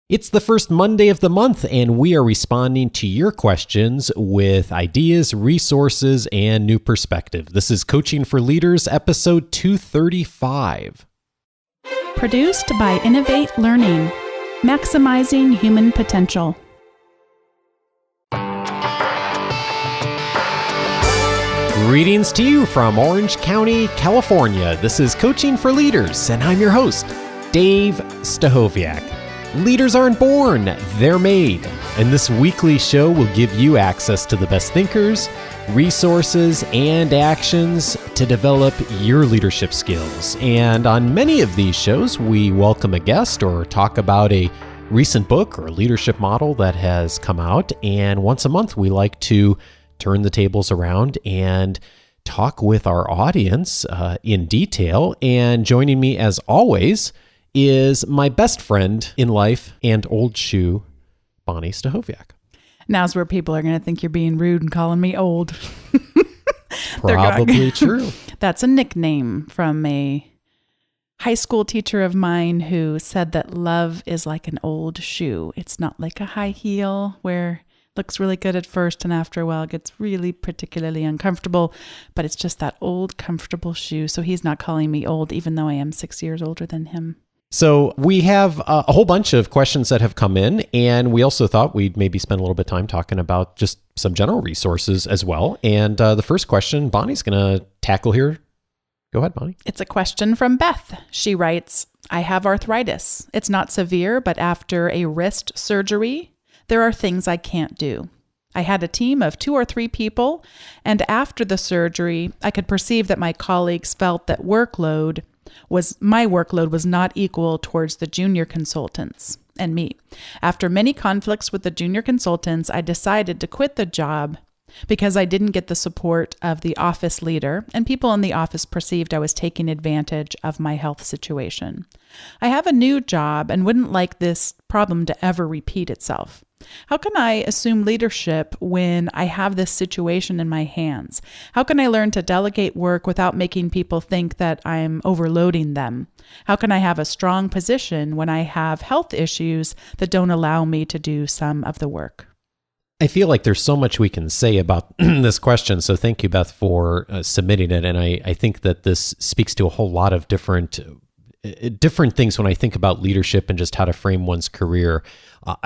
It's the first Monday of the month, and we are responding to your questions with ideas, resources, and new perspective. This is Coaching for Leaders, episode 235. Produced by Innovate Learning, maximizing human potential. Greetings to you from Orange County, California. This is Coaching for Leaders, and I'm your host, Dave Stachowiak. Leaders aren't born, they're made. And this weekly show will give you access to the best thinkers, resources, and actions to develop your leadership skills. And on many of these shows, we welcome a guest or talk about a recent book or leadership model that has come out. And once a month, we like to turn the tables around and talk with our audience in detail. And joining me, as always, is my best friend in life and old shoe, Bonni Stachowiak. Now's where people are going to think you're being rude and calling me old. Probably true. That's a nickname from a high school teacher of mine who said that love is like an old shoe. It's not like a high heel where it looks really good at first and after a while it gets really particularly uncomfortable, but it's just that old comfortable shoe. So he's not calling me old, even though I am 6 years older than him. So we have a whole bunch of questions that have come in, and we also thought we'd maybe spend a little bit of time talking about just some general resources as well. And the first question Bonnie's going to tackle here. Go ahead, Bonni. It's a question from Beth. She writes, I have arthritis. It's not severe, but after a wrist surgery, there are things I can't do. I had a team of 2 or 3 people, and after the surgery, I could perceive that my colleagues felt that my workload was not equal towards the junior consultants and me. After many conflicts with the junior consultants, I decided to quit the job because I didn't get the support of the office leader, and people in the office perceived I was taking advantage of my health situation. I have a new job and wouldn't like this problem to ever repeat itself. How can I assume leadership when I have this situation in my hands? How can I learn to delegate work without making people think that I'm overloading them? How can I have a strong position when I have health issues that don't allow me to do some of the work? I feel like there's so much we can say about this question, so thank you, Beth, for submitting it. And I think that this speaks to a whole lot of different things when I think about leadership and just how to frame one's career.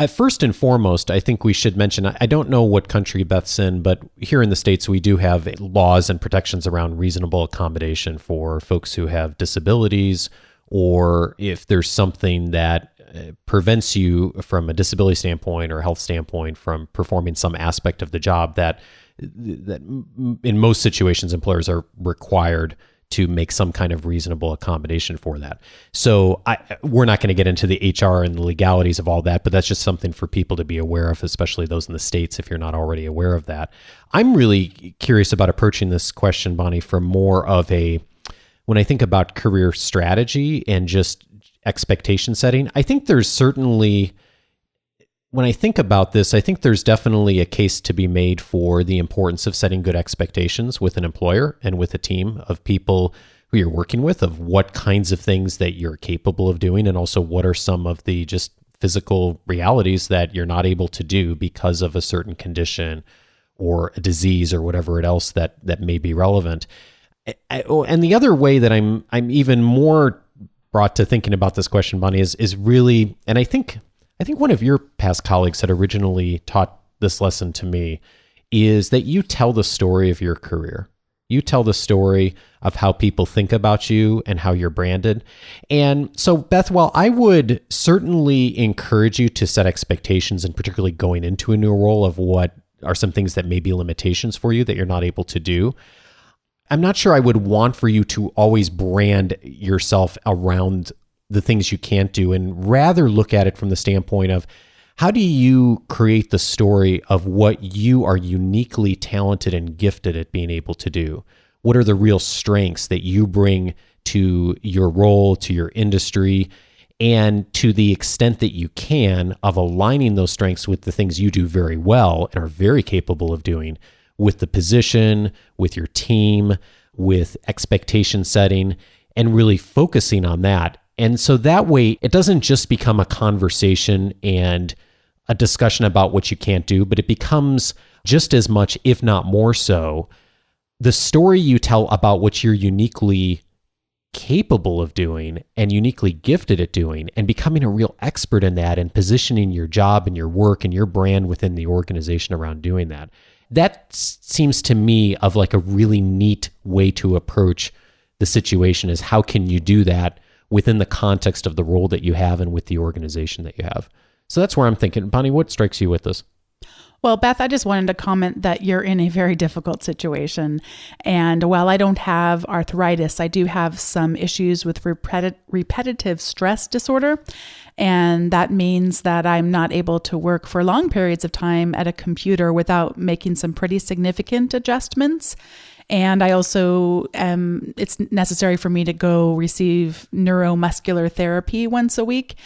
First and foremost, I think we should mention, I don't know what country Beth's in, but here in the States, we do have laws and protections around reasonable accommodation for folks who have disabilities, or if there's something that prevents you from a disability standpoint or health standpoint from performing some aspect of the job that in most situations employers are required to make some kind of reasonable accommodation for that. So we're not going to get into the HR and the legalities of all that, but that's just something for people to be aware of, especially those in the States, if you're not already aware of that. I'm really curious about approaching this question, Bonni, from more of when I think about career strategy and just expectation setting, I think there's certainly, when I think about this, I think there's definitely a case to be made for the importance of setting good expectations with an employer and with a team of people who you're working with, of what kinds of things that you're capable of doing, and also what are some of the just physical realities that you're not able to do because of a certain condition or a disease or whatever else that may be relevant. And the other way that I'm even more brought to thinking about this question, Bonni, is really, and I think one of your past colleagues had originally taught this lesson to me, is that you tell the story of your career. You tell the story of how people think about you and how you're branded. And so, Beth, while I would certainly encourage you to set expectations, and particularly going into a new role, of what are some things that may be limitations for you that you're not able to do, I'm not sure I would want for you to always brand yourself around the things you can't do, and rather look at it from the standpoint of, how do you create the story of what you are uniquely talented and gifted at being able to do? What are the real strengths that you bring to your role, to your industry, and to the extent that you can, of aligning those strengths with the things you do very well and are very capable of doing, with the position, with your team, with expectation setting, and really focusing on that And so that way, it doesn't just become a conversation and a discussion about what you can't do, but it becomes just as much, if not more so, the story you tell about what you're uniquely capable of doing and uniquely gifted at doing, and becoming a real expert in that and positioning your job and your work and your brand within the organization around doing that. That seems to me of like a really neat way to approach the situation, is how can you do that within the context of the role that you have and with the organization that you have. So that's where I'm thinking. Bonni, what strikes you with this? Well, Beth, I just wanted to comment that you're in a very difficult situation. And while I don't have arthritis, I do have some issues with repetitive stress disorder. And that means that I'm not able to work for long periods of time at a computer without making some pretty significant adjustments. And I also it's necessary for me to go receive neuromuscular therapy once a week.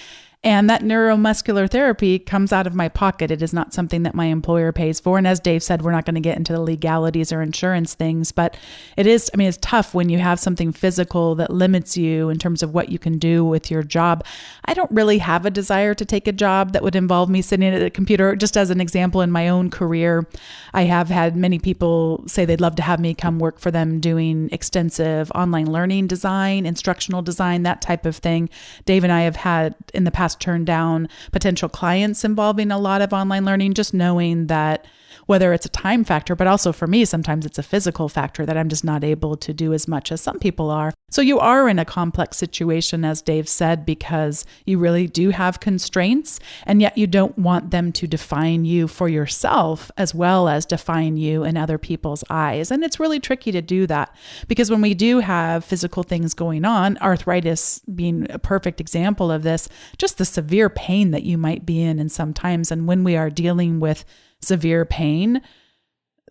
And that neuromuscular therapy comes out of my pocket. It is not something that my employer pays for. And as Dave said, we're not going to get into the legalities or insurance things, but it's tough when you have something physical that limits you in terms of what you can do with your job. I don't really have a desire to take a job that would involve me sitting at a computer. Just as an example, in my own career, I have had many people say they'd love to have me come work for them doing extensive online learning design, instructional design, that type of thing. Dave and I have had in the past turned down potential clients involving a lot of online learning, just knowing that whether it's a time factor, but also for me, sometimes it's a physical factor that I'm just not able to do as much as some people are. So you are in a complex situation, as Dave said, because you really do have constraints, and yet you don't want them to define you for yourself as well as define you in other people's eyes. And it's really tricky to do that, because when we do have physical things going on, arthritis being a perfect example of this, just the severe pain that you might be in sometimes, and when we are dealing with severe pain,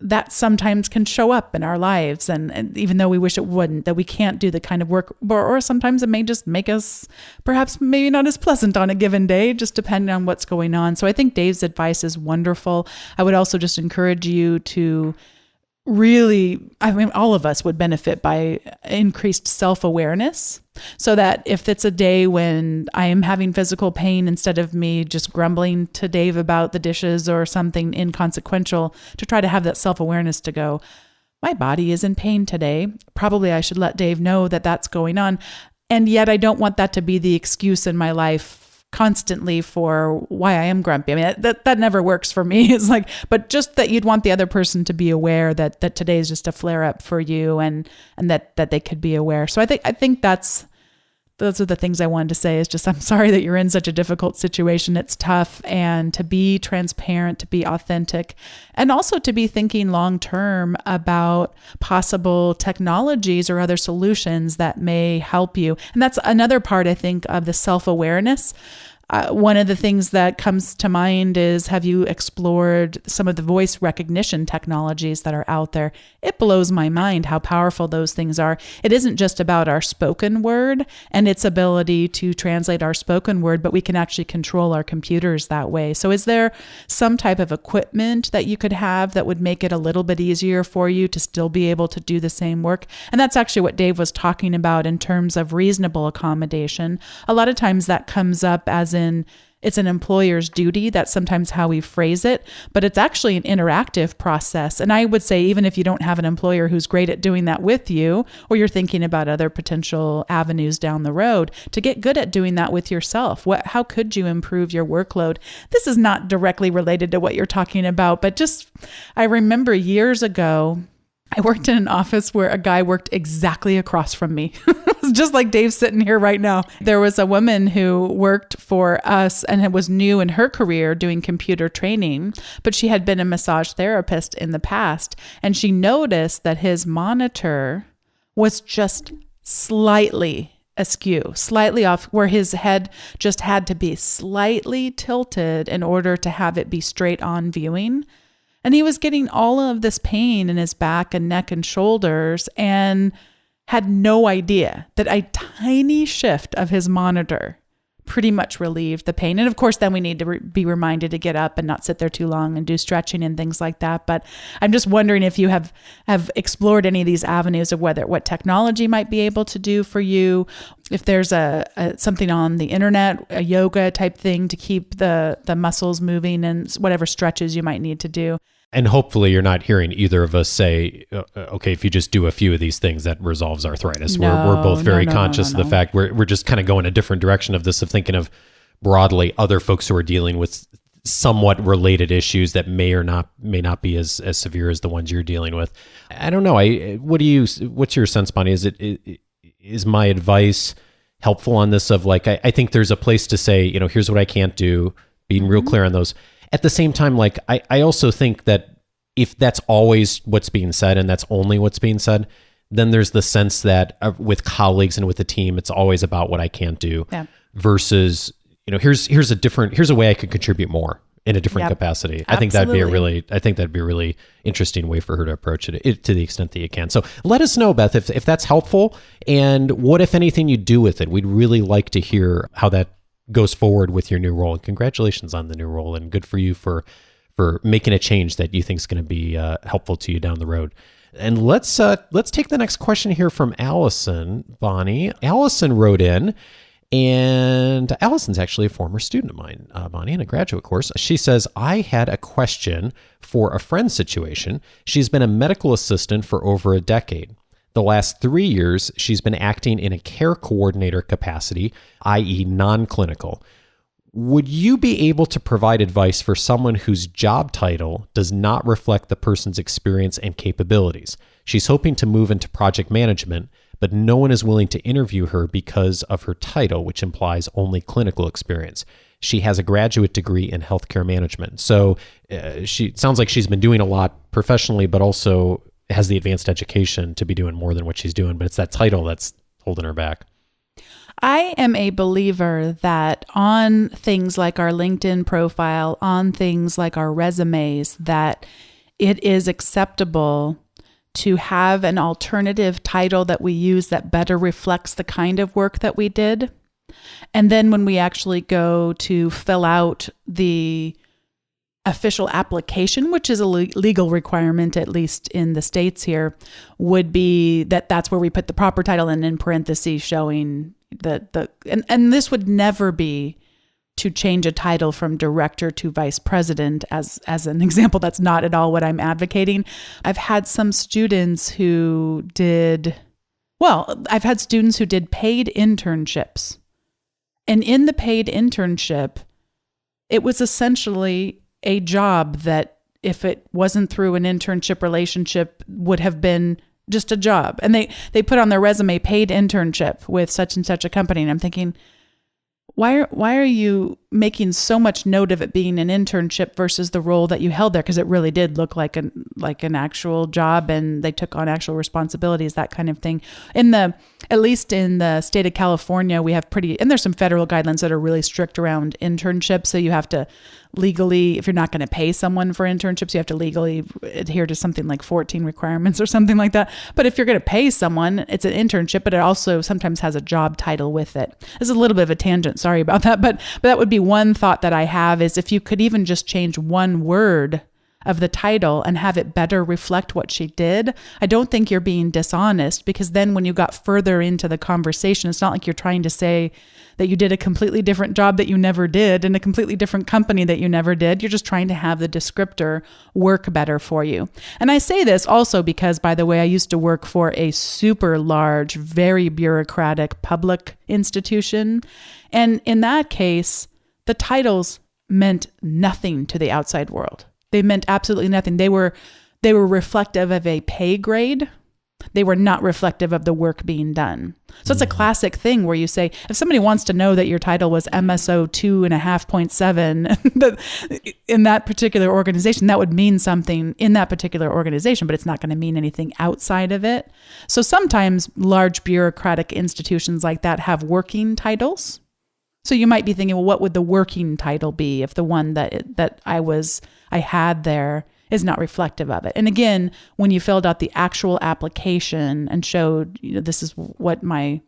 that sometimes can show up in our lives. And even though we wish it wouldn't, that we can't do the kind of work, or sometimes it may just make us perhaps maybe not as pleasant on a given day, just depending on what's going on. So I think Dave's advice is wonderful. I would also just encourage you to really, all of us would benefit by increased self-awareness, so that if it's a day when I am having physical pain, instead of me just grumbling to Dave about the dishes or something inconsequential, to try to have that self-awareness to go, my body is in pain today. Probably I should let Dave know that that's going on. And yet I don't want that to be the excuse in my life constantly for why I am grumpy. That never works for me. It's like, but just that you'd want the other person to be aware that today is just a flare up for you, and that they could be aware. So I think those are the things I wanted to say, is just, I'm sorry that you're in such a difficult situation. It's tough, and to be transparent, to be authentic, and also to be thinking long-term about possible technologies or other solutions that may help you. And that's another part, I think, of the self-awareness. One of the things that comes to mind is, have you explored some of the voice recognition technologies that are out there? It blows my mind how powerful those things are. It isn't just about our spoken word and its ability to translate our spoken word, but we can actually control our computers that way. So is there some type of equipment that you could have that would make it a little bit easier for you to still be able to do the same work? And that's actually what Dave was talking about in terms of reasonable accommodation. A lot of times that comes up as in, it's an employer's duty. That's sometimes how we phrase it, but it's actually an interactive process. And I would say, even if you don't have an employer who's great at doing that with you, or you're thinking about other potential avenues down the road, to get good at doing that with yourself. How could you improve your workload? This is not directly related to what you're talking about, but just, I remember years ago, I worked in an office where a guy worked exactly across from me. It was just like Dave sitting here right now. There was a woman who worked for us and was new in her career doing computer training, but she had been a massage therapist in the past. And she noticed that his monitor was just slightly askew, slightly off, where his head just had to be slightly tilted in order to have it be straight on viewing. And he was getting all of this pain in his back and neck and shoulders, and had no idea that a tiny shift of his monitor pretty much relieved the pain. And of course, then we need to be reminded to get up and not sit there too long and do stretching and things like that. But I'm just wondering if you have explored any of these avenues of what technology might be able to do for you. If there's a something on the internet, a yoga type thing to keep the muscles moving and whatever stretches you might need to do. And hopefully you're not hearing either of us say, okay, if you just do a few of these things, that resolves arthritis. We're both very conscious of the fact we're just kind of going a different direction of this, of thinking of broadly other folks who are dealing with somewhat related issues that may not be as severe as the ones you're dealing with. I don't know. What's your sense, Bonni? Is my advice helpful on this of like, I think there's a place to say, here's what I can't do, being real clear on those. At the same time, like, I also think that if that's always what's being said and that's only what's being said, then there's the sense that with colleagues and with the team, it's always about what I can't do versus, here's a way I could contribute more in a different capacity. I think that'd be a really interesting way for her to approach it to the extent that you can. So let us know, Beth, if that's helpful, and what, if anything, you do with it. We'd really like to hear how that goes forward with your new role. And congratulations on the new role, and good for you for making a change that you think is going to be helpful to you down the road. And let's take the next question here from Allison, Bonni. Allison wrote in. And Allison's actually a former student of mine, Bonni, in a graduate course. She says, I had a question for a friend's situation. She's been a medical assistant for over a decade. The last 3 years, she's been acting in a care coordinator capacity, i.e. non-clinical. Would you be able to provide advice for someone whose job title does not reflect the person's experience and capabilities? She's hoping to move into project management, but no one is willing to interview her because of her title, which implies only clinical experience. She has a graduate degree in healthcare management. So she sounds like she's been doing a lot professionally, but also has the advanced education to be doing more than what she's doing. But it's that title that's holding her back. I am a believer that on things like our LinkedIn profile, on things like our resumes, that it is acceptable to have an alternative title that we use that better reflects the kind of work that we did. And then when we actually go to fill out the official application, which is a legal requirement, at least in the States here, would be that's where we put the proper title and in parentheses showing and this would never be to change a title from director to vice president as an example. That's not at all what I'm advocating. I've had students who did paid internships. And in the paid internship, it was essentially a job that, if it wasn't through an internship relationship, would have been just a job. And they put on their resume paid internship with such and such a company. And I'm thinking, why are you making so much note of it being an internship versus the role that you held there? Because it really did look like an actual job, and they took on actual responsibilities, that kind of thing. At least in the state of California, we have and there's some federal guidelines that are really strict around internships. So you have to legally, if you're not going to pay someone for internships, you have to legally adhere to something like 14 requirements or something like that. But if you're going to pay someone, it's an internship, but it also sometimes has a job title with it. This is a little bit of a tangent. Sorry about that. But that would be one thought that I have, is if you could even just change one word of the title and have it better reflect what she did, I don't think you're being dishonest, because then when you got further into the conversation, it's not like you're trying to say that you did a completely different job that you never did in a completely different company that you never did. You're just trying to have the descriptor work better for you. And I say this also because, by the way, I used to work for a super large, very bureaucratic public institution. And in that case, the titles meant nothing to the outside world. They meant absolutely nothing. They were reflective of a pay grade. They were not reflective of the work being done. So it's a classic thing where you say, if somebody wants to know that your title was MSO 2.5.7 in that particular organization, that would mean something in that particular organization, but it's not going to mean anything outside of it. So sometimes large bureaucratic institutions like that have working titles. So you might be thinking, well, what would the working title be if the one that I had there is not reflective of it? And again, when you filled out the actual application and showed, this is what my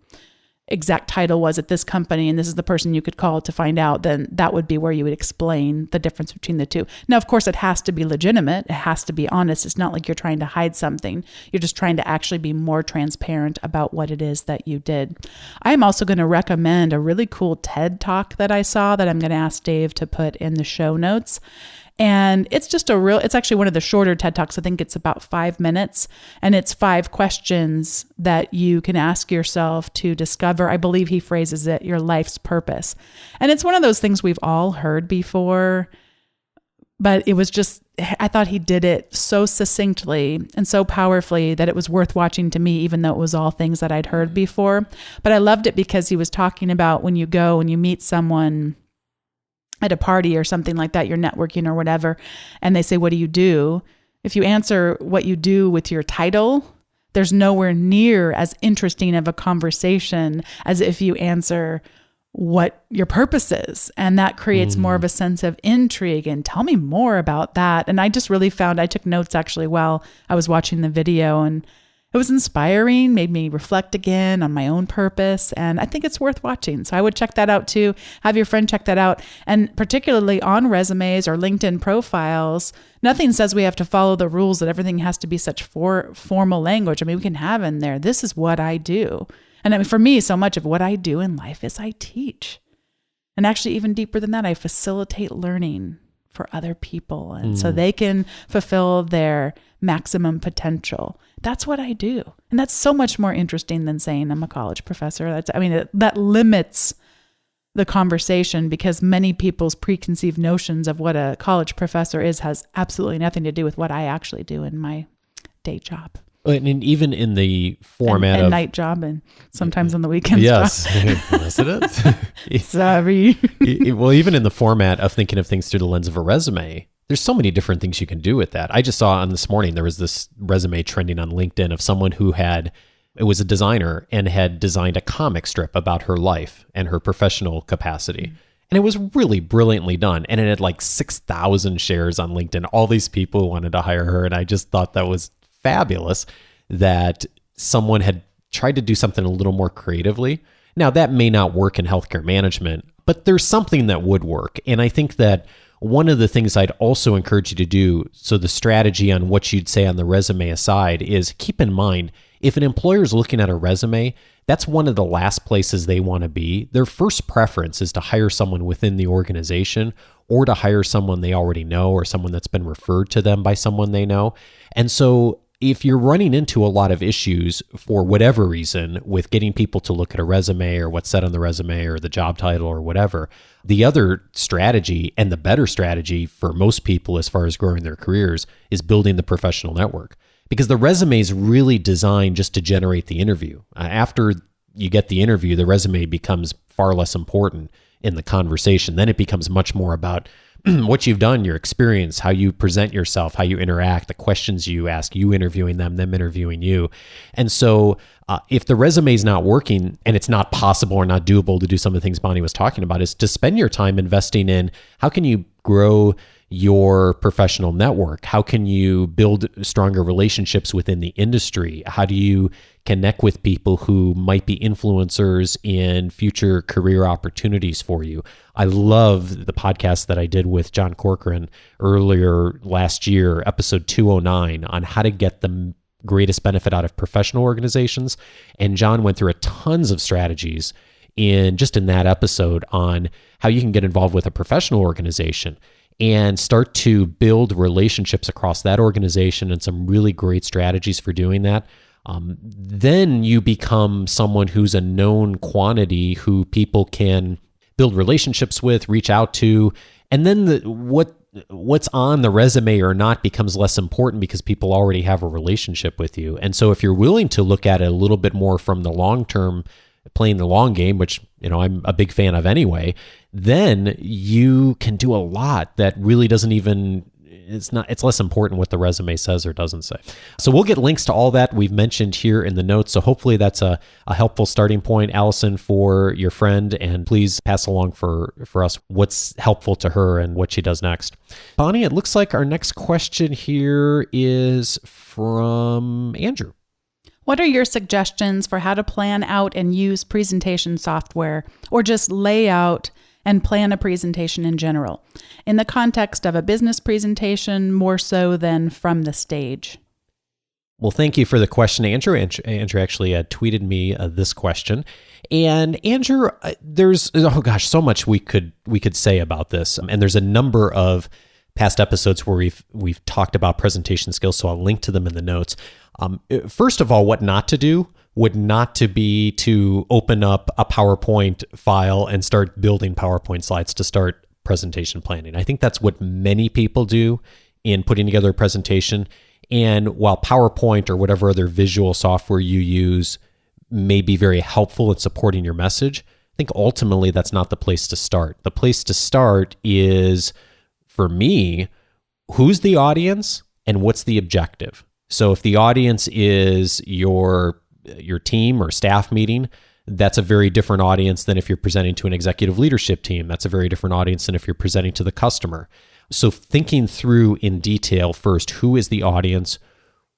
exact title was at this company and this is the person you could call to find out, then that would be where you would explain the difference between the two. Now, of course, it has to be legitimate. It has to be honest. It's not like you're trying to hide something. You're just trying to actually be more transparent about what it is that you did. I am also going to recommend a really cool TED Talk that I saw that I'm going to ask Dave to put in the show notes. And it's actually one of the shorter TED Talks. I think it's about 5 minutes, and it's 5 questions that you can ask yourself to discover, I believe he phrases it, your life's purpose. And it's one of those things we've all heard before, but it was just, I thought he did it so succinctly and so powerfully that it was worth watching to me, even though it was all things that I'd heard before. But I loved it because he was talking about when you go and you meet someone at a party or something like that, you're networking or whatever, and they say, what do you do? If you answer what you do with your title, there's nowhere near as interesting of a conversation as if you answer what your purpose is. And that creates more of a sense of intrigue and tell me more about that. And I just really found, I took notes actually while I was watching the video, and it was inspiring, made me reflect again on my own purpose, and I think it's worth watching. So I would check that out too. Have your friend check that out. And particularly on resumes or LinkedIn profiles, nothing says we have to follow the rules that everything has to be such formal language. I mean, we can have in there, this is what I do. And I mean, for me, so much of what I do in life is I teach. And actually even deeper than that, I facilitate learning for other people. And so they can fulfill their maximum potential. That's what I do. And that's so much more interesting than saying I'm a college professor. That limits the conversation because many people's preconceived notions of what a college professor is has absolutely nothing to do with what I actually do in my day job. And even in the format and night job and sometimes on the weekends. Yes, yes it is. Sorry. Well, even in the format of thinking of things through the lens of a resume, there's so many different things you can do with that. I just saw on this morning, there was this resume trending on LinkedIn of someone who it was a designer and had designed a comic strip about her life and her professional capacity. And it was really brilliantly done. And it had like 6,000 shares on LinkedIn. All these people wanted to hire her. And I just thought that was fabulous that someone had tried to do something a little more creatively. Now, that may not work in healthcare management, but there's something that would work. And I think that one of the things I'd also encourage you to do, so the strategy on what you'd say on the resume aside, is keep in mind, if an employer is looking at a resume, that's one of the last places they want to be. Their first preference is to hire someone within the organization or to hire someone they already know or someone that's been referred to them by someone they know. And so if you're running into a lot of issues for whatever reason with getting people to look at a resume or what's said on the resume or the job title or whatever, the other strategy and the better strategy for most people as far as growing their careers is building the professional network. Because the resume is really designed just to generate the interview. After you get the interview, the resume becomes far less important in the conversation. Then it becomes much more about what you've done, your experience, how you present yourself, how you interact, the questions you ask, you interviewing them interviewing you. And so if the resume is not working and it's not possible or not doable to do some of the things Bonni was talking about, is to spend your time investing in how can you grow your professional network? How can you build stronger relationships within the industry? How do you connect with people who might be influencers in future career opportunities for you? I love the podcast that I did with John Corcoran earlier last year, episode 209, on how to get the greatest benefit out of professional organizations. And John went through tons of strategies in that episode on how you can get involved with a professional organization and start to build relationships across that organization and some really great strategies for doing that. Then you become someone who's a known quantity who people can build relationships with, reach out to, and then what's on the resume or not becomes less important because people already have a relationship with you. And so if you're willing to look at it a little bit more from the long term, playing the long game, which I'm a big fan of anyway, then you can do a lot that really doesn't even, it's less important what the resume says or doesn't say. So we'll get links to all that we've mentioned here in the notes. So hopefully that's a helpful starting point, Allison, for your friend, and please pass along for us what's helpful to her and what she does next. Bonni, it looks like our next question here is from Andrew. What are your suggestions for how to plan out and use presentation software, or just lay out and plan a presentation in general, in the context of a business presentation more so than from the stage? Well, thank you for the question, Andrew. Andrew actually tweeted me this question. And Andrew, there's so much we could say about this. And there's a number of past episodes where we've talked about presentation skills, so I'll link to them in the notes. First of all, what not to do would not to be to open up a PowerPoint file and start building PowerPoint slides to start presentation planning. I think that's what many people do in putting together a presentation. And while PowerPoint or whatever other visual software you use may be very helpful in supporting your message, I think ultimately that's not the place to start. The place to start is, for me, who's the audience and what's the objective? So if the audience is your team or staff meeting, that's a very different audience than if you're presenting to an executive leadership team. That's a very different audience than if you're presenting to the customer. So thinking through in detail first, who is the audience?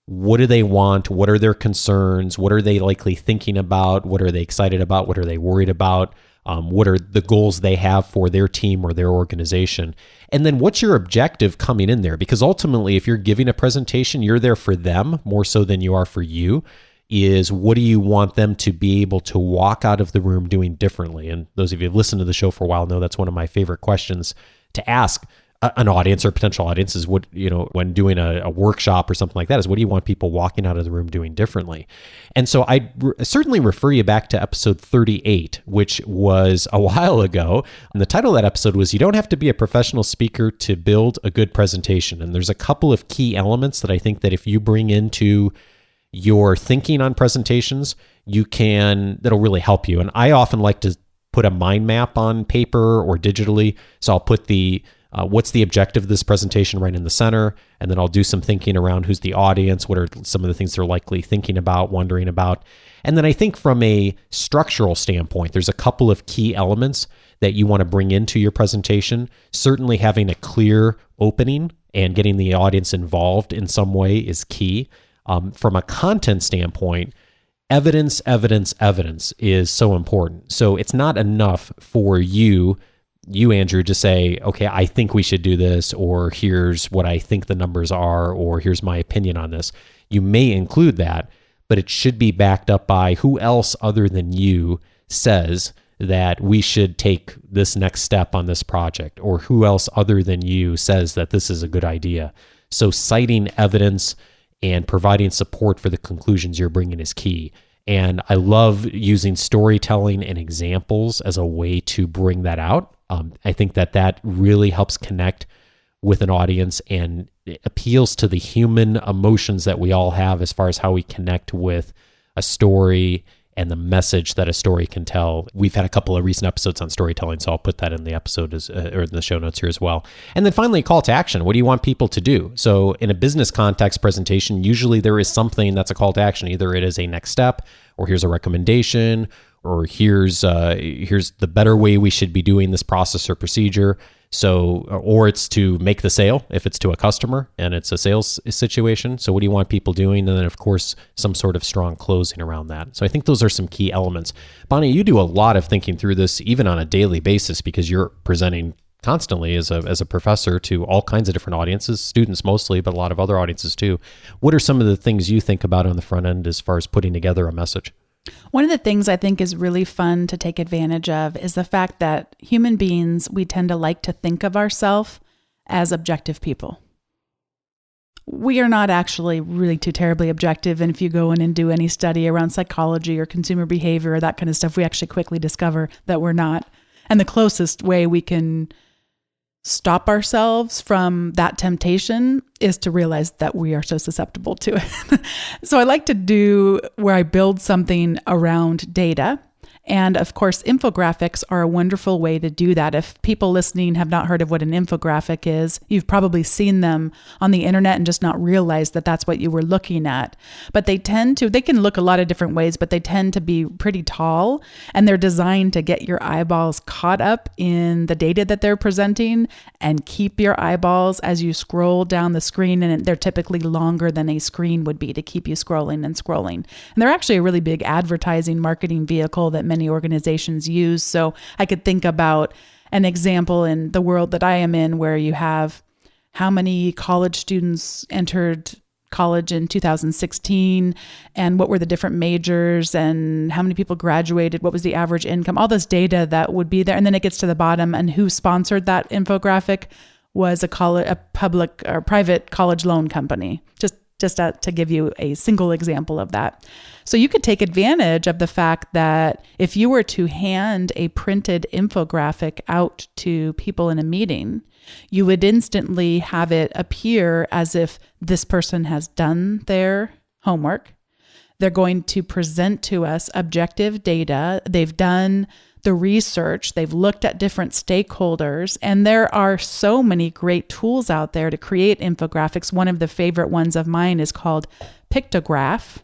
What do they want? What are their concerns? What are they likely thinking about? What are they excited about? What are they worried about? What are the goals they have for their team or their organization? And then what's your objective coming in there? Because ultimately, if you're giving a presentation, you're there for them more so than you are for you. Is what do you want them to be able to walk out of the room doing differently? And those of you who've listened to the show for a while know that's one of my favorite questions to ask an audience or potential audience is what, when doing a workshop or something like that, is what do you want people walking out of the room doing differently? And so I certainly refer you back to episode 38, which was a while ago. And the title of that episode was, You Don't Have to Be a Professional Speaker to Build a Good Presentation. And there's a couple of key elements that I think that if you bring into your thinking on presentations, that'll really help you. And I often like to put a mind map on paper or digitally. So I'll put what's the objective of this presentation right in the center, and then I'll do some thinking around who's the audience, what are some of the things they're likely thinking about, wondering about. And then I think from a structural standpoint, there's a couple of key elements that you want to bring into your presentation. Certainly having a clear opening and getting the audience involved in some way is key. From a content standpoint, evidence is so important. So it's not enough for you, Andrew, to say, okay, I think we should do this, or here's what I think the numbers are, or here's my opinion on this. You may include that, but it should be backed up by who else other than you says that we should take this next step on this project, or who else other than you says that this is a good idea. So citing evidence and providing support for the conclusions you're bringing is key. And I love using storytelling and examples as a way to bring that out. I think that really helps connect with an audience, and it appeals to the human emotions that we all have as far as how we connect with a story and the message that a story can tell. We've had a couple of recent episodes on storytelling, so I'll put that in the episode or in the show notes here as well. And then finally, call to action. What do you want people to do? So in a business context presentation, usually there is something that's a call to action. Either it is a next step, or here's a recommendation, or here's the better way we should be doing this process or procedure. So, or it's to make the sale if it's to a customer and it's a sales situation. So what do you want people doing? And then of course, some sort of strong closing around that. So I think those are some key elements. Bonni, you do a lot of thinking through this even on a daily basis, because you're presenting constantly as a professor to all kinds of different audiences, students mostly, but a lot of other audiences too. What are some of the things you think about on the front end as far as putting together a message? One of the things I think is really fun to take advantage of is the fact that human beings, we tend to like to think of ourselves as objective people. We are not actually really too terribly objective. And if you go in and do any study around psychology or consumer behavior or that kind of stuff, we actually quickly discover that we're not. And the closest way we can stop ourselves from that temptation is to realize that we are so susceptible to it. So I like to do where I build something around data And of course, infographics are a wonderful way to do that. If people listening have not heard of what an infographic is, you've probably seen them on the internet and just not realized that that's what you were looking at. But they can look a lot of different ways, but they tend to be pretty tall, and they're designed to get your eyeballs caught up in the data that they're presenting and keep your eyeballs as you scroll down the screen. And they're typically longer than a screen would be to keep you scrolling and scrolling. And they're actually a really big advertising marketing vehicle that many organizations use. So I could think about an example in the world that I am in where you have how many college students entered college in 2016 and what were the different majors and how many people graduated, what was the average income, all this data that would be there. And then it gets to the bottom, and who sponsored that infographic was a public or private college loan company. Just to give you a single example of that. So you could take advantage of the fact that if you were to hand a printed infographic out to people in a meeting, you would instantly have it appear as if this person has done their homework. They're going to present to us objective data. They've done the research, they've looked at different stakeholders, and there are so many great tools out there to create infographics. One of the favorite ones of mine is called Pictograph.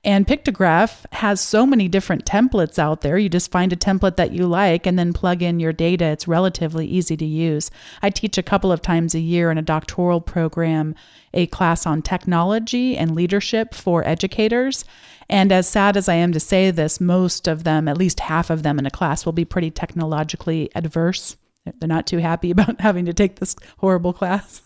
And Pictograph has so many different templates out there. You just find a template that you like and then plug in your data. It's relatively easy to use. I teach a couple of times a year in a doctoral program, a class on technology and leadership for educators. And as sad as I am to say this, most of them, at least half of them in a class, will be pretty technologically adverse. They're not too happy about having to take this horrible class.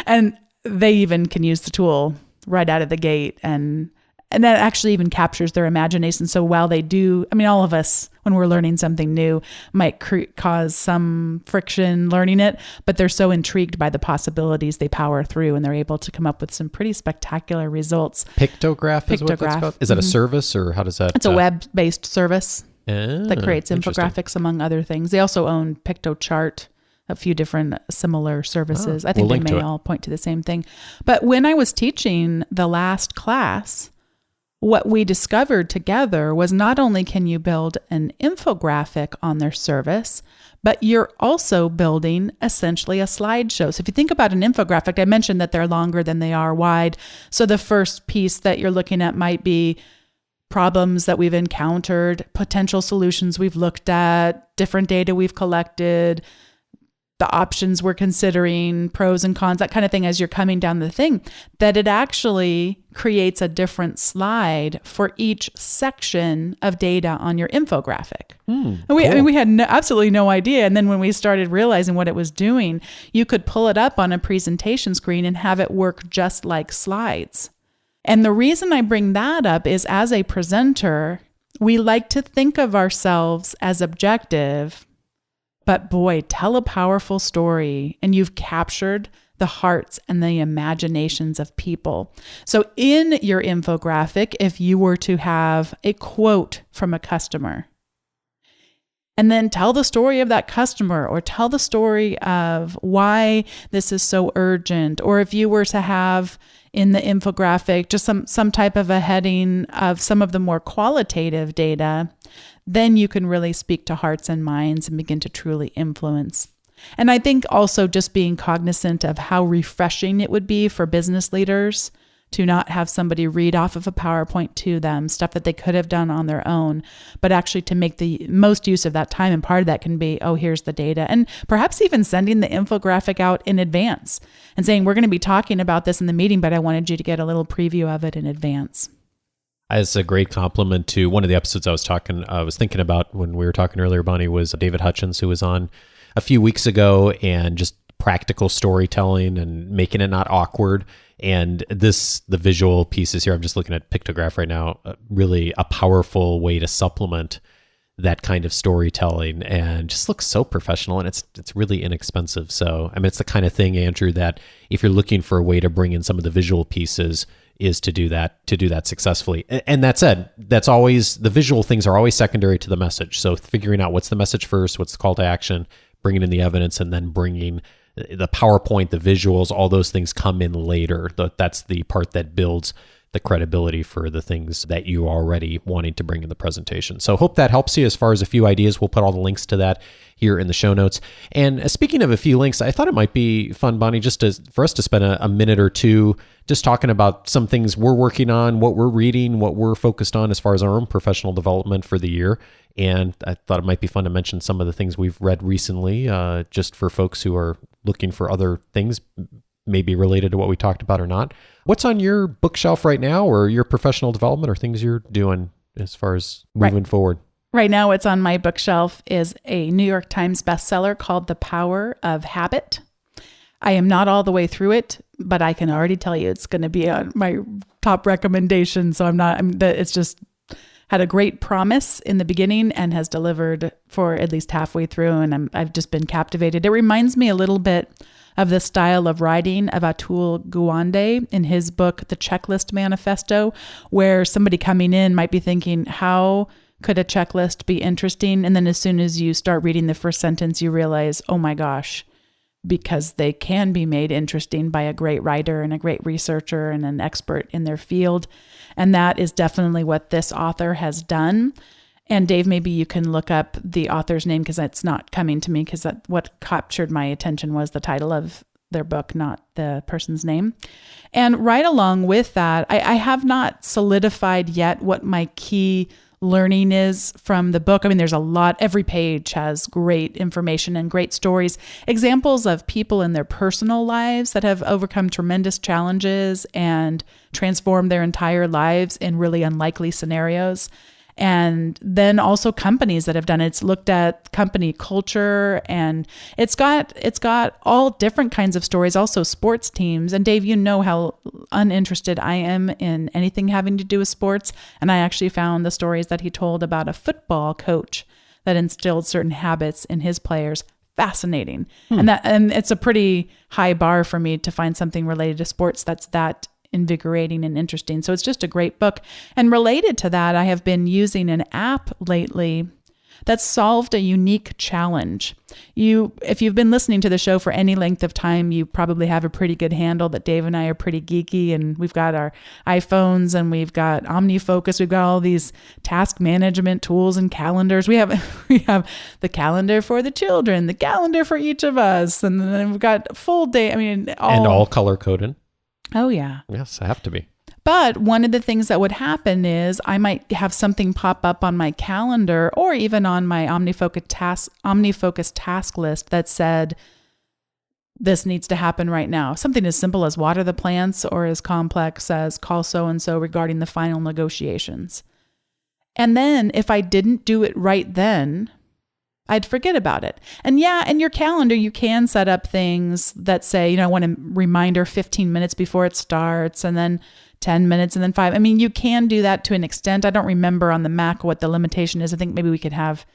And they even can use the tool right out of the gate. And that actually even captures their imagination. So while they do, all of us, when we're learning something new, might cause some friction learning it, but they're so intrigued by the possibilities, they power through and they're able to come up with some pretty spectacular results. Pictograph is what that's called? Is that a service, or how does that? It's a web-based service that creates infographics, among other things. They also own PictoChart, a few different similar services. I think they may all point to the same thing. But when I was teaching the last class, what we discovered together was not only can you build an infographic on their service, but you're also building essentially a slideshow. So if you think about an infographic, I mentioned that they're longer than they are wide. So the first piece that you're looking at might be problems that we've encountered, potential solutions we've looked at, different data we've collected, the options we're considering, pros and cons, that kind of thing as you're coming down the thing, that it actually creates a different slide for each section of data on your infographic. We had absolutely no idea. And then when we started realizing what it was doing, you could pull it up on a presentation screen and have it work just like slides. And the reason I bring that up is, as a presenter, we like to think of ourselves as objective. But boy, tell a powerful story and you've captured the hearts and the imaginations of people. So in your infographic, if you were to have a quote from a customer, and then tell the story of that customer, or tell the story of why this is so urgent, or if you were to have in the infographic just some type of a heading of some of the more qualitative data, then you can really speak to hearts and minds and begin to truly influence. And I think also just being cognizant of how refreshing it would be for business leaders to not have somebody read off of a PowerPoint to them, stuff that they could have done on their own, but actually to make the most use of that time. And part of that can be, here's the data. And perhaps even sending the infographic out in advance and saying, we're going to be talking about this in the meeting, but I wanted you to get a little preview of it in advance. As a great compliment to one of the episodes I was thinking about when we were talking earlier, Bonni, was David Hutchins, who was on a few weeks ago, and just practical storytelling and making it not awkward. And the visual pieces here, I'm just looking at Pictograph right now, really a powerful way to supplement that kind of storytelling, and just looks so professional, and it's really inexpensive. So, it's the kind of thing, Andrew, that if you're looking for a way to bring in some of the visual pieces, is to do that successfully. And that said, that's always, the visual things are always secondary to the message. So figuring out what's the message first, what's the call to action, bringing in the evidence, and then bringing the PowerPoint, the visuals, all those things come in later. That's the part that builds the credibility for the things that you are already wanting to bring in the presentation. So hope that helps you as far as a few ideas. We'll put all the links to that here in the show notes. And speaking of a few links, I thought it might be fun, Bonni, for us to spend a minute or two just talking about some things we're working on, what we're reading, what we're focused on as far as our own professional development for the year. And I thought it might be fun to mention some of the things we've read recently, just for folks who are looking for other things, maybe related to what we talked about or not. What's on your bookshelf right now, or your professional development, or things you're doing as far as moving forward? Right now, what's on my bookshelf is a New York Times bestseller called The Power of Habit. I am not all the way through it, but I can already tell you it's going to be on my top recommendation. So it's just had a great promise in the beginning and has delivered for at least halfway through. And I've just been captivated. It reminds me a little bit of the style of writing of Atul Gawande in his book, The Checklist Manifesto, where somebody coming in might be thinking, how could a checklist be interesting? And then as soon as you start reading the first sentence, you realize, oh my gosh, because they can be made interesting by a great writer and a great researcher and an expert in their field. And that is definitely what this author has done. And Dave, maybe you can look up the author's name, because that's not coming to me, because what captured my attention was the title of their book, not the person's name. And right along with that, I have not solidified yet what my key learning is from the book. I mean, there's a lot. Every page has great information and great stories, examples of people in their personal lives that have overcome tremendous challenges and transformed their entire lives in really unlikely scenarios. And then also companies that have done it. It's looked at company culture, and it's got all different kinds of stories, also sports teams. And Dave, you know how uninterested I am in anything having to do with sports. And I actually found the stories that he told about a football coach that instilled certain habits in his players fascinating. And it's a pretty high bar for me to find something related to sports that's that invigorating and interesting. So it's just a great book. And related to that, I have been using an app lately that's solved a unique challenge. If you've been listening to the show for any length of time, you probably have a pretty good handle that Dave and I are pretty geeky, and we've got our iPhones and we've got OmniFocus. We've got all these task management tools and calendars. We have the calendar for the children, the calendar for each of us, and then we've got full day. I mean, all color coded. Oh, yeah. Yes, I have to be. But one of the things that would happen is I might have something pop up on my calendar or even on my OmniFocus task list that said, this needs to happen right now. Something as simple as water the plants, or as complex as call so-and-so regarding the final negotiations. And then if I didn't do it right then, I'd forget about it. And yeah, in your calendar, you can set up things that say, I want a reminder 15 minutes before it starts, and then 10 minutes, and then 5. I mean, you can do that to an extent. I don't remember on the Mac what the limitation is. I think maybe we could have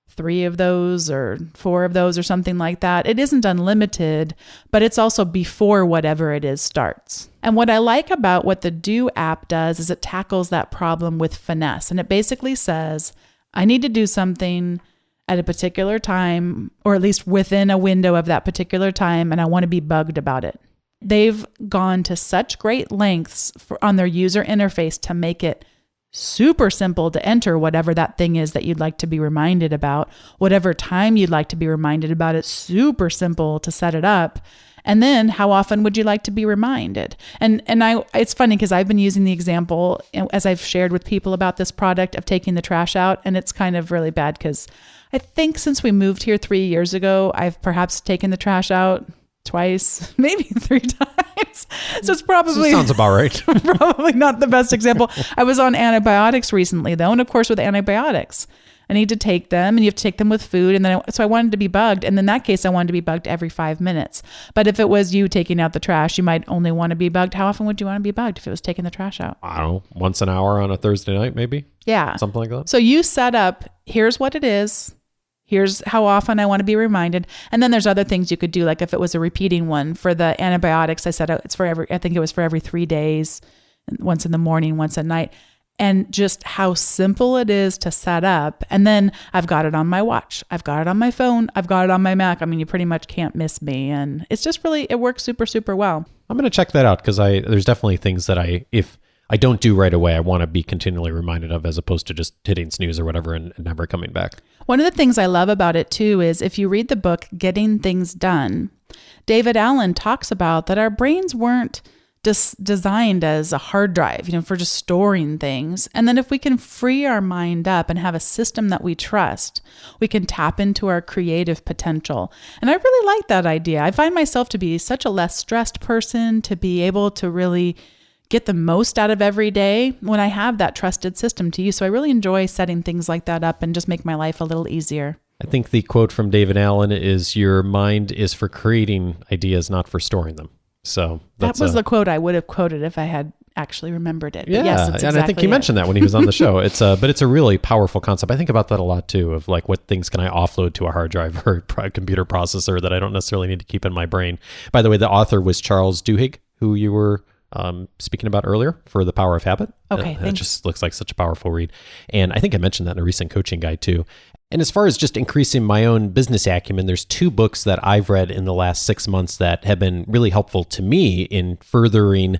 3 of those or 4 of those or something like that. It isn't unlimited, but it's also before whatever it is starts. And what I like about what the Do app does is it tackles that problem with finesse. And it basically says, I need to do something at a particular time, or at least within a window of that particular time, and I want to be bugged about it. They've gone to such great lengths on their user interface to make it super simple to enter whatever that thing is that you'd like to be reminded about, whatever time you'd like to be reminded about it. Super simple to set it up. And then how often would you like to be reminded? And it's funny because I've been using the example, as I've shared with people about this product, of taking the trash out. And it's kind of really bad because I think since we moved here 3 years ago, I've perhaps taken the trash out twice, maybe 3 times. So it's probably... Sounds about right. Probably not the best example. I was on antibiotics recently, though. And of course, with antibiotics, I need to take them, and you have to take them with food. And then so I wanted to be bugged. And in that case, I wanted to be bugged every 5 minutes. But if it was you taking out the trash, you might only want to be bugged. How often would you want to be bugged if it was taking the trash out? I don't know, once an hour on a Thursday night, maybe? Yeah. Something like that. So you set up, here's what it is. Here's how often I want to be reminded. And then there's other things you could do. Like if it was a repeating one for the antibiotics, I said I think it was for every 3 days, once in the morning, once at night. And just how simple it is to set up. And then I've got it on my watch. I've got it on my phone. I've got it on my Mac. I mean, you pretty much can't miss me. And it's just really, it works super, super well. I'm going to check that out because there's definitely things that if I don't do right away. I want to be continually reminded of, as opposed to just hitting snooze or whatever and never coming back. One of the things I love about it too is if you read the book, Getting Things Done, David Allen talks about that our brains weren't designed as a hard drive, for just storing things. And then if we can free our mind up and have a system that we trust, we can tap into our creative potential. And I really like that idea. I find myself to be such a less stressed person, to be able to really get the most out of every day when I have that trusted system to use. So I really enjoy setting things like that up and just make my life a little easier. I think the quote from David Allen is, your mind is for creating ideas, not for storing them. So that was the quote I would have quoted if I had actually remembered it. Yeah, but yes, it's and I think you mentioned that when he was on the show. But it's a really powerful concept. I think about that a lot too, of like, what things can I offload to a hard drive or a computer processor that I don't necessarily need to keep in my brain. By the way, the author was Charles Duhigg, who you were speaking about earlier for The Power of Habit. Okay, it just looks like such a powerful read. And I think I mentioned that in a recent coaching guide too. And as far as just increasing my own business acumen, there's 2 books that I've read in the last 6 months that have been really helpful to me in furthering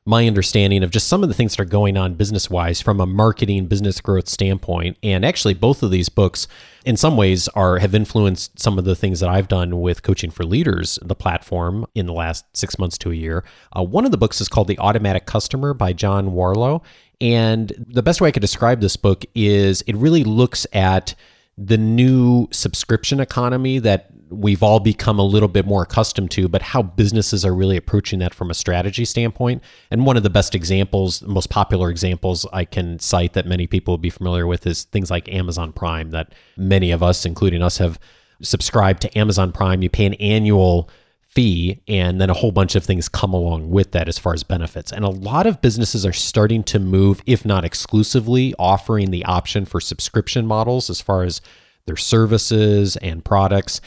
my understanding of just some of the things that are going on business-wise from a marketing, business growth standpoint. And actually, both of these books, in some ways, have influenced some of the things that I've done with Coaching for Leaders, the platform, in the last 6 months to a year. One of the books is called The Automatic Customer by John Warlow. And the best way I could describe this book is it really looks at the new subscription economy that we've all become a little bit more accustomed to, but how businesses are really approaching that from a strategy standpoint. And one of the best examples, the most popular examples I can cite that many people will be familiar with is things like Amazon Prime, that many of us, including us, have subscribed to Amazon Prime. You pay an annual fee, and then a whole bunch of things come along with that as far as benefits. And a lot of businesses are starting to move, if not exclusively, offering the option for subscription models as far as their services and products.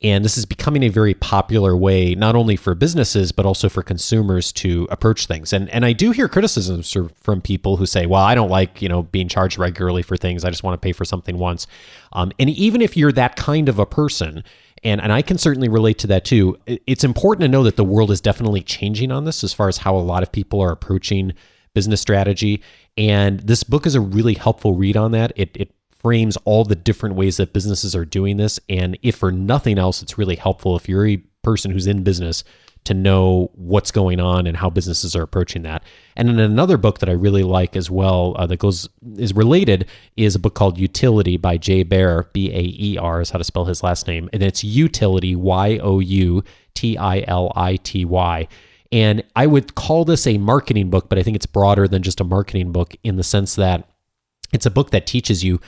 And this is becoming a very popular way, not only for businesses, but also for consumers to approach things. And I do hear criticisms from people who say, well, I don't like, being charged regularly for things. I just want to pay for something once. And even if you're that kind of a person, and I can certainly relate to that too, it's important to know that the world is definitely changing on this as far as how a lot of people are approaching business strategy. And this book is a really helpful read on that. It frames all the different ways that businesses are doing this. And if for nothing else, it's really helpful if you're a person who's in business to know what's going on and how businesses are approaching that. And then another book that I really like as well is related is a book called Utility by Jay Baer, Baer is how to spell his last name. And it's Utility, Youtility. And I would call this a marketing book, but I think it's broader than just a marketing book in the sense that it's a book that teaches you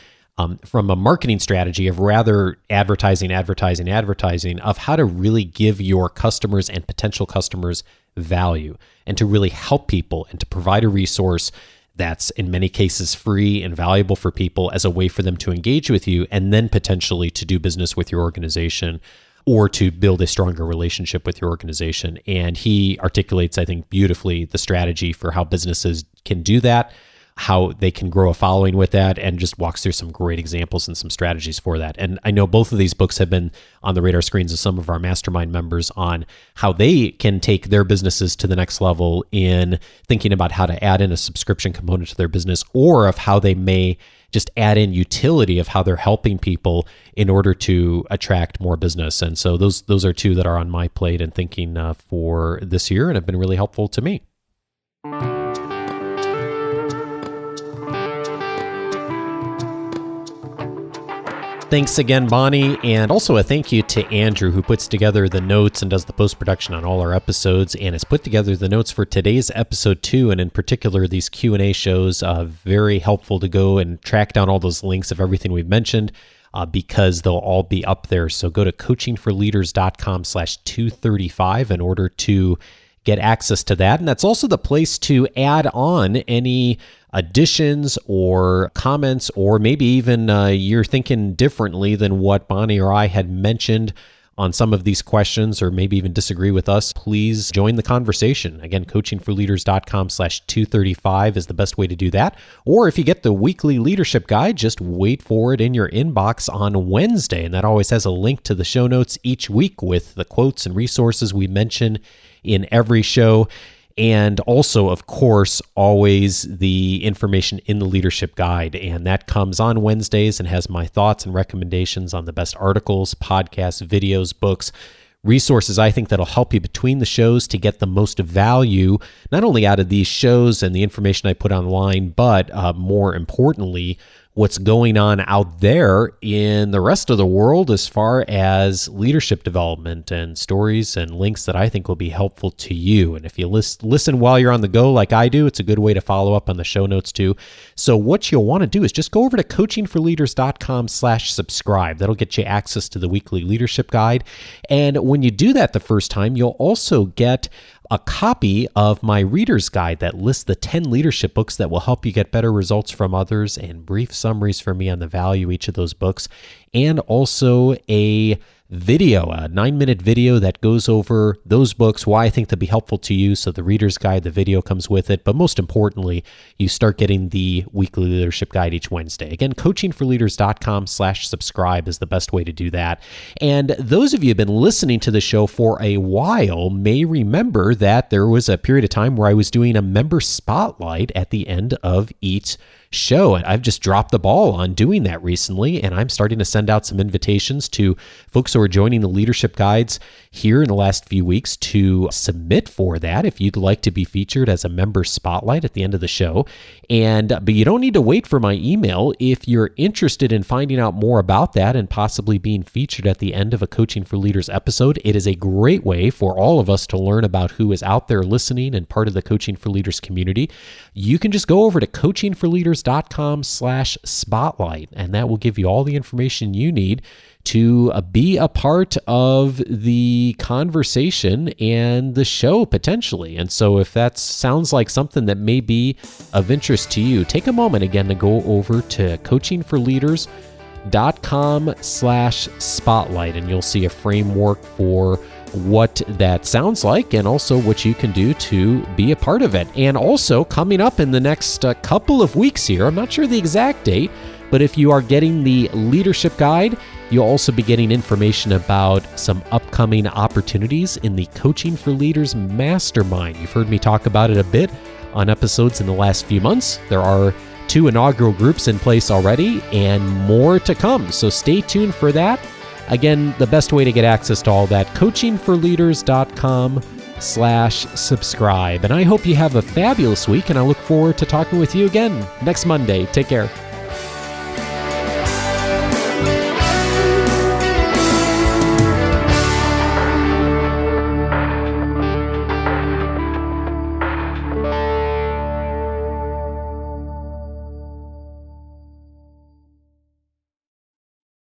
from a marketing strategy of rather advertising, of how to really give your customers and potential customers value and to really help people and to provide a resource that's in many cases free and valuable for people as a way for them to engage with you and then potentially to do business with your organization or to build a stronger relationship with your organization. And he articulates, I think, beautifully the strategy for how businesses can do that, how they can grow a following with that, and just walks through some great examples and some strategies for that. And I know both of these books have been on the radar screens of some of our mastermind members on how they can take their businesses to the next level in thinking about how to add in a subscription component to their business, or of how they may just add in utility of how they're helping people in order to attract more business. And so those are 2 that are on my plate and thinking for this year and have been really helpful to me. Thanks again, Bonni, and also a thank you to Andrew, who puts together the notes and does the post-production on all our episodes, and has put together the notes for today's episode 2, and in particular, these Q&A shows. Very helpful to go and track down all those links of everything we've mentioned, because they'll all be up there. So go to coachingforleaders.com/235 in order to get access to that. And that's also the place to add on any additions or comments, or maybe even you're thinking differently than what Bonni or I had mentioned on some of these questions, or maybe even disagree with us. Please join the conversation. Again, coachingforleaders.com/235 is the best way to do that. Or if you get the weekly leadership guide, just wait for it in your inbox on Wednesday. And that always has a link to the show notes each week with the quotes and resources we mention in every show. And also, of course, always the information in the leadership guide. And that comes on Wednesdays and has my thoughts and recommendations on the best articles, podcasts, videos, books, resources I think that'll help you between the shows to get the most value, not only out of these shows and the information I put online, but more importantly, what's going on out there in the rest of the world as far as leadership development and stories and links that I think will be helpful to you. And if you listen while you're on the go like I do, it's a good way to follow up on the show notes too. So what you'll want to do is just go over to coachingforleaders.com/subscribe. That'll get you access to the weekly leadership guide. And when you do that the first time, you'll also get a copy of my reader's guide that lists the 10 leadership books that will help you get better results from others, and brief summaries for me on the value of each of those books, and also a 9-minute video that goes over those books, why I think they'll be helpful to you. So the reader's guide, the video comes with it. But most importantly, you start getting the weekly leadership guide each Wednesday. Again, coachingforleaders.com/subscribe is the best way to do that. And those of you who have been listening to the show for a while may remember that there was a period of time where I was doing a member spotlight at the end of each show. And I've just dropped the ball on doing that recently, and I'm starting to send out some invitations to folks who are joining the leadership guides here in the last few weeks to submit for that if you'd like to be featured as a member spotlight at the end of the show. But you don't need to wait for my email. If you're interested in finding out more about that and possibly being featured at the end of a Coaching for Leaders episode, it is a great way for all of us to learn about who is out there listening and part of the Coaching for Leaders community. You can just go over to coachingforleaders.com/spotlight, and that will give you all the information you need to be a part of the conversation and the show potentially. And so if that sounds like something that may be of interest to you, take a moment again to go over to coachingforleaders.com/spotlight, and you'll see a framework for what that sounds like and also what you can do to be a part of it. And also coming up in the next couple of weeks here, I'm not sure the exact date, but if you are getting the leadership guide, you'll also be getting information about some upcoming opportunities in the Coaching for Leaders Mastermind. You've heard me talk about it a bit on episodes in the last few months. There are 2 inaugural groups in place already and more to come, so stay tuned for that. Again, the best way to get access to all that, coachingforleaders.com/subscribe. And I hope you have a fabulous week, and I look forward to talking with you again next Monday. Take care.